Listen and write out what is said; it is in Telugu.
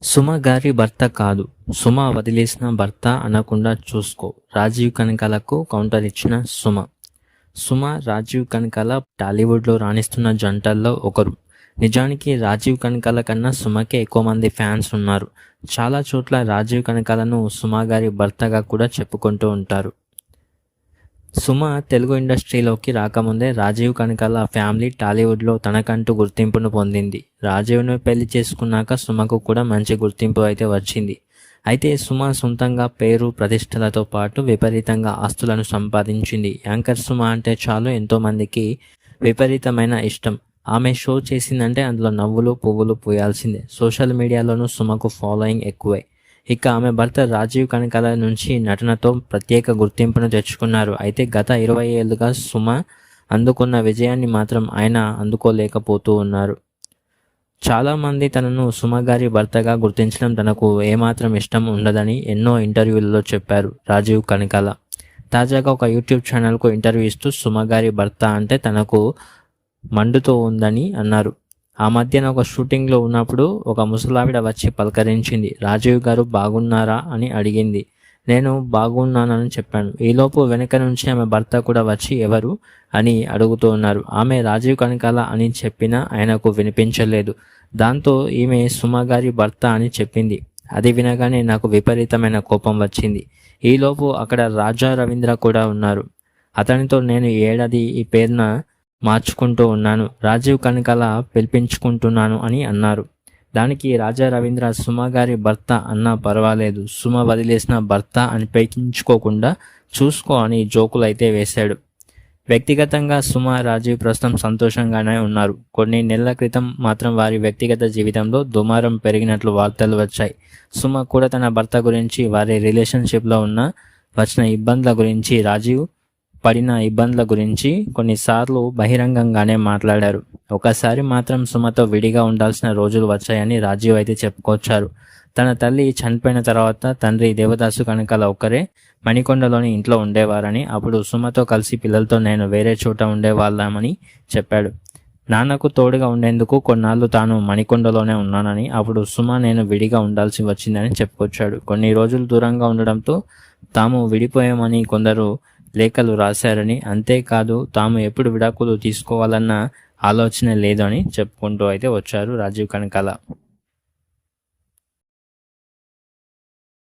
సుమ గారి భర్త కాదు, సుమ వదిలేసిన భర్త అనకుండా చూసుకో. రాజీవ్ కనకాలకు కౌంటర్ ఇచ్చిన సుమ. సుమ, రాజీవ్ కనకాల టాలీవుడ్లో రాణిస్తున్న జంటల్లో ఒకరు. నిజానికి రాజీవ్ కనకాల కన్నా సుమకే ఎక్కువ మంది ఫ్యాన్స్ ఉన్నారు. చాలా చోట్ల రాజీవ్ కనకాలను సుమ గారి భర్తగా కూడా చెప్పుకుంటూ ఉంటారు. సుమ తెలుగు ఇండస్ట్రీలోకి రాకముందే రాజీవ్ కనకాల ఫ్యామిలీ టాలీవుడ్లో తనకంటూ గుర్తింపును పొందింది. రాజీవ్ను పెళ్లి చేసుకున్నాక సుమకు కూడా మంచి గుర్తింపు అయితే వచ్చింది. అయితే సుమ సొంతంగా పేరు ప్రతిష్టలతో పాటు విపరీతంగా ఆస్తులను సంపాదించింది. యాంకర్ సుమ అంటే చాలు ఎంతోమందికి విపరీతమైన ఇష్టం. ఆమె షో చేసిందంటే అందులో నవ్వులు పువ్వులు పూయాల్సిందే. సోషల్ మీడియాలోనూ సుమకు ఫాలోయింగ్ ఎక్కువే. ఇక ఆమె భర్త రాజీవ్ కనకాల నుంచి నటనతో ప్రత్యేక గుర్తింపును తెచ్చుకున్నారు. అయితే గత 20 ఏళ్లుగా సుమ అందుకున్న విజయాన్ని మాత్రం ఆయన అందుకోలేకపోతూ ఉన్నారు. చాలామంది తనను సుమ గారి భర్తగా గుర్తించడం తనకు ఏమాత్రం ఇష్టం ఉండదని ఎన్నో ఇంటర్వ్యూలలో చెప్పారు రాజీవ్ కనకాల. తాజాగా ఒక యూట్యూబ్ ఛానల్కు ఇంటర్వ్యూ ఇస్తూ సుమ గారి భర్త అంటే తనకు మండుతూ ఉందని అన్నారు. ఆ మధ్యన ఒక షూటింగ్లో ఉన్నప్పుడు ఒక ముసలావిడ వచ్చి పలకరించింది. రాజీవ్ గారు బాగున్నారా అని అడిగింది. నేను బాగున్నానని చెప్పాను. ఈలోపు వెనక నుంచి ఆమె భర్త కూడా వచ్చి ఎవరు అని అడుగుతూ ఉన్నారు. ఆమె రాజీవ్ కనకాల అని చెప్పినా ఆయనకు వినిపించలేదు. దాంతో ఈమె సుమ గారి భర్త అని చెప్పింది. అది వినగానే నాకు విపరీతమైన కోపం వచ్చింది. ఈలోపు అక్కడ రాజా రవీంద్ర కూడా ఉన్నారు. అతనితో నేను ఏడాది ఈ పేరున మార్చుకుంటూ ఉన్నాను, రాజీవ్ కనకాల పిలిపించుకుంటున్నాను అని అన్నారు. దానికి రాజా రవీంద్ర సుమ గారి భర్త అన్నా పర్వాలేదు, సుమ వదిలేసిన భర్త అని పెంచుకోకుండా చూసుకో అని జోకులు అయితే వేశాడు. వ్యక్తిగతంగా సుమ, రాజీవ్ ప్రస్తుతం సంతోషంగానే ఉన్నారు. కొన్ని నెలల క్రితం మాత్రం వారి వ్యక్తిగత జీవితంలో దుమారం పెరిగినట్లు వార్తలు వచ్చాయి. సుమ కూడా తన భర్త గురించి, వారి రిలేషన్షిప్లో వచ్చిన ఇబ్బందుల గురించి, రాజీవ్ పడిన ఇబ్బందుల గురించి కొన్నిసార్లు బహిరంగంగానే మాట్లాడారు. ఒకసారి మాత్రం సుమతో విడిగా ఉండాల్సిన రోజులు వచ్చాయని రాజీవ్ అయితే చెప్పుకొచ్చారు. తన తల్లి చనిపోయిన తర్వాత తండ్రి దేవదాసు కనకాల ఒక్కరే మణికొండలోని ఇంట్లో ఉండేవారని, అప్పుడు సుమతో కలిసి పిల్లలతో నేను వేరే చోట ఉండేవాళ్ళమని చెప్పాడు. నాన్నకు తోడుగా ఉండేందుకు కొన్నాళ్ళు తాను మణికొండలోనే ఉన్నానని, అప్పుడు సుమ నేను విడిగా ఉండాల్సి వచ్చిందని చెప్పుకొచ్చాడు. కొన్ని రోజులు దూరంగా ఉండడంతో తాము విడిపోయామని కొందరు లేఖలు రాశారని, అంతేకాదు తాము ఎప్పుడు విడాకులు తీసుకోవాలన్న ఆలోచన లేదు అని చెప్పుకుంటూ అయితే వచ్చారు రాజీవ్ కనకాల.